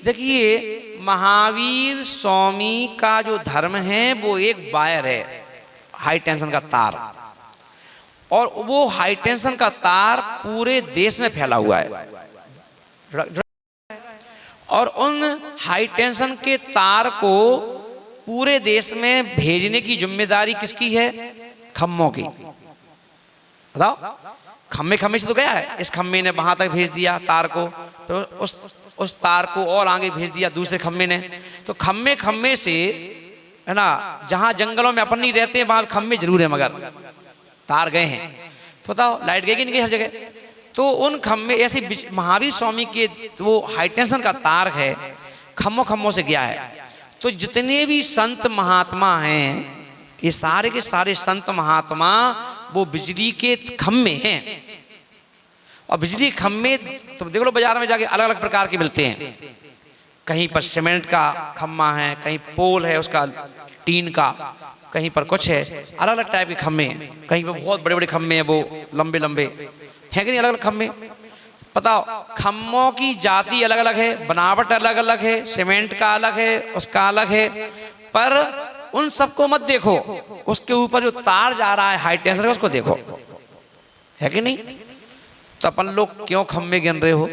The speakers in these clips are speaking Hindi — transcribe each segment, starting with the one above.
देखिए महावीर स्वामी का जो धर्म है वो एक वायर है, हाई टेंशन का तार, और वो हाई टेंशन का तार पूरे देश में फैला हुआ है। और उन हाई टेंशन के तार को पूरे देश में भेजने की जिम्मेदारी किसकी है? खम्मों की। बताओ, खम्मे खम्मे से तो गया है, इस खम्मे ने वहां तक भेज दिया तार को, तो उस तार को और आगे भेज दिया दूसरे खम्मे ने। तो खम्मे खम्मे से, है ना, जहां जंगलों में अपन नहीं रहते वहां खम्मे जरूर है, मगर तार गए हैं। तो बताओ लाइट गई कि नहीं गई हर जगह? तो उन खम्मे ऐसे महावीर स्वामी के वो हाई टेंशन का तार है, खम्मों खम्मों से गया है। तो जितने भी संत महात्मा हैं, ये सारे के सारे संत महात्मा वो बिजली के खम्मे हैं। और बिजली खम्मे तो देख लो बाजार में जाके अलग अलग प्रकार के मिलते हैं। कहीं पर सीमेंट का खम्मा है, कहीं पोल है उसका टीन का, कहीं पर कुछ है, अलग अलग टाइप के खम्मे हैं। कहीं पर बहुत बड़े बड़े खम्मे हैं, वो लंबे लंबे है कि नहीं, अलग अलग खम्मे। बताओ, खम्मों की जाति अलग अलग है, बनावट अलग अलग है, सीमेंट का अलग है, उसका अलग है, पर उन सबको मत देखो, उसके ऊपर जो तार जा रहा है हाई टेंशन का उसको देखो, है कि नहीं? तो अपन लोग क्यों खम्मे गिन रहे हो?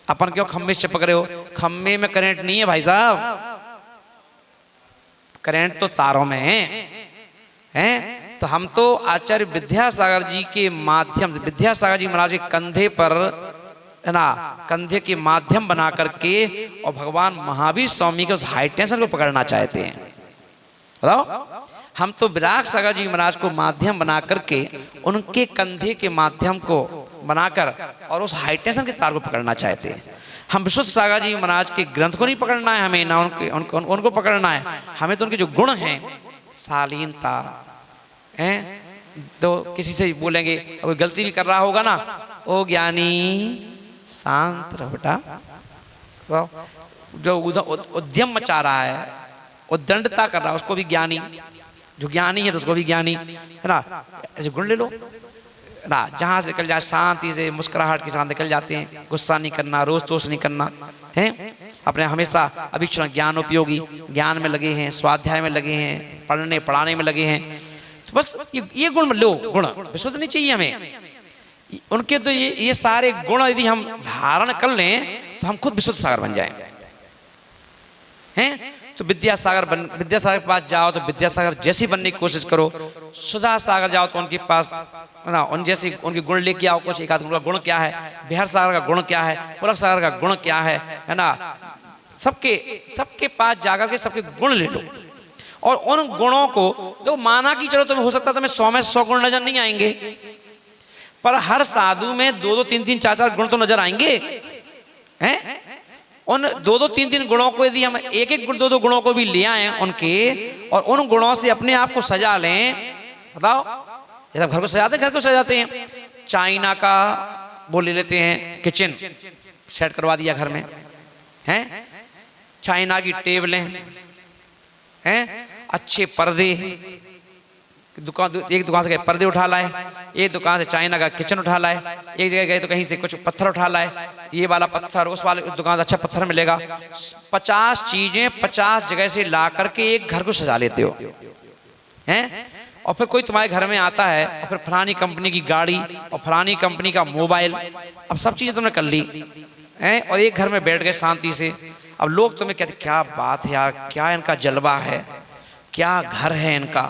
अपन क्यों खम्मे चिपक रहे हो? खम्मे में करंट नहीं है भाई साहब, करंट तो तारों में है। तो हम तो आचार्य विद्यासागर जी के माध्यम से, विद्यासागर जी महाराज के कंधे पर, है ना, कंधे के माध्यम बना करके और भगवान महावीर स्वामी के उस हाई टेंशन को पकड़ना चाहते हैं। बताओ, हम तो विराग सागर जी महाराज को माध्यम बना करके उनके कंधे के माध्यम को बनाकर और उस हाई टेंशन के तार को पकड़ना चाहते हैं। हम विशुद्ध सागर जी महाराज के ग्रंथ को नहीं पकड़ना है हमें, ना उनको पकड़ना है हमें। तो उनके जो गुण हैं, शालीनता है, तो किसी से बोलेंगे, कोई गलती भी कर रहा होगा ना, ओ ज्ञानी शांत रहो बेटा। जो उद्यम मचा रहा है, उद्दंडता कर रहा है, उसको भी ज्ञानी, जो ज्ञानी है तो उसको भी ज्ञानी, है ना, ऐसे गुण ले लो ना। जहां से निकल जाए शांति से, मुस्कुराहट के साथ निकल जाते हैं। गुस्सा नहीं करना, रोज तोष नहीं करना है, अपने हमेशा अभिक्षण ज्ञान उपयोगी ज्ञान में लगे हैं, स्वाध्याय में लगे हैं, पढ़ने पढ़ाने में लगे हैं। तो बस ये गुण लो, गुण विशुद्ध नहीं चाहिए हमें उनके। तो ये सारे गुण यदि हम धारण कर लें तो हम खुद विशुद्ध सागर बन जाएं, हैं? तो विद्यासागर के पास जाओ तो विद्यासागर जैसी बनने की कोशिश करो। सुधा सागर जाओ तो उनके पास, है ना, उन जैसी उनके गुण लेके आओ। कुछ एक आध का गुण क्या है, बिहार सागर का गुण क्या है, पुलक सागर का गुण क्या है ना, सबके पास जाकर के सबके गुण ले लो। और उन गुणों को तो माना कि चलो तुम्हें हो सकता है तुम्हें 100 में 100 गुण नजर नहीं आएंगे, पर हर साधु में 2-2, 3-3, 4-4 गुण तो नजर आएंगे, हैं? उन 2-2, 3-3 गुणों को यदि हम एक गुण 2-2 गुणों को भी ले आए उनके, और उन गुणों से अपने आप को सजा लें। बताओ, ये सब घर को सजाते हैं। चाइना का वो ले लेते हैं, किचन सेट करवा दिया घर में, हैं? चाइना की टेबलें हैं, अच्छे पर्दे, एक दुकान से गए पर्दे उठा लाए, एक दुकान से चाइना का किचन उठा लाए, एक जगह गए तो कहीं से कुछ पत्थर उठा लाए, ये वाला पत्थर, उस वाले दुकान से अच्छा पत्थर मिलेगा। 50 चीजें 50 जगह से ला करके एक घर को सजा लेते हो, हैं? और फिर कोई तुम्हारे घर में आता है और फिर फलानी कंपनी की गाड़ी और फलानी कंपनी का मोबाइल, अब सब चीजें तुमने कर ली, हैं? और एक घर में बैठ गए शांति से। अब लोग तुम्हें कहते क्या बात है यार, क्या इनका जलवा है, क्या घर है इनका,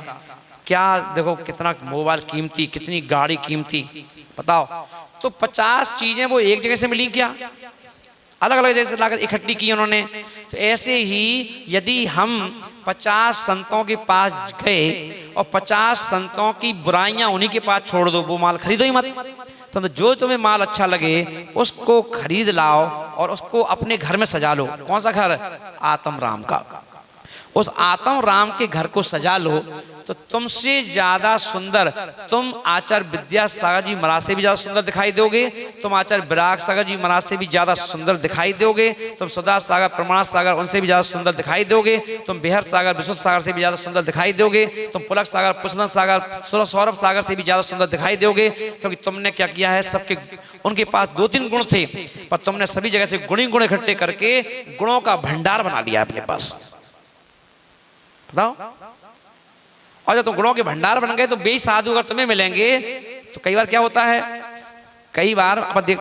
क्या देखो कितना मोबाइल कीमती, कितनी गाड़ी कीमती। बताओ, तो 50 चीजें वो एक जगह से मिली क्या? अलग अलग जगह से लाकर इकट्ठी की उन्होंने। तो ऐसे ही यदि हम 50 संतों के पास गए और 50 संतों की बुराइयां उन्हीं के पास छोड़ दो, वो माल खरीदो ही मत। तो जो तुम्हें माल अच्छा लगे उसको खरीद लाओ और उसको अपने घर में सजा लो। कौन सा घर? आत्म राम का। उस आत्म राम के घर को सजा लो तो तुमसे ज्यादा सुंदर तुम आचार्य विद्यासागर जी महाराज से भी ज्यादा सुंदर दिखाई दोगे, तुम आचार्य विराग सागर जी महाराज से भी ज्यादा सुंदर दिखाई दोगे, तुम सुधा सागर प्रमाण सागर उनसे भी ज्यादा सुंदर दिखाई दोगे, तुम बिहार सागर विशुद्ध सागर से भी ज्यादा सुंदर दिखाई दोगे, तुम पुलक सागर पुष्पन सागर सौरभ सागर से भी ज्यादा सुंदर दिखाई दोगे। क्योंकि तुमने क्या किया है, सबके उनके पास 2-3 गुण थे पर तुमने सभी जगह से गुण ही गुण इकट्ठे करके गुणों का भंडार बना लिया अपने पास। बताओ, और जब तुम गुणों के भंडार बन गए तो बेसाधु अगर तुम्हें मिलेंगे तो कई बार क्या होता है, कई बार आप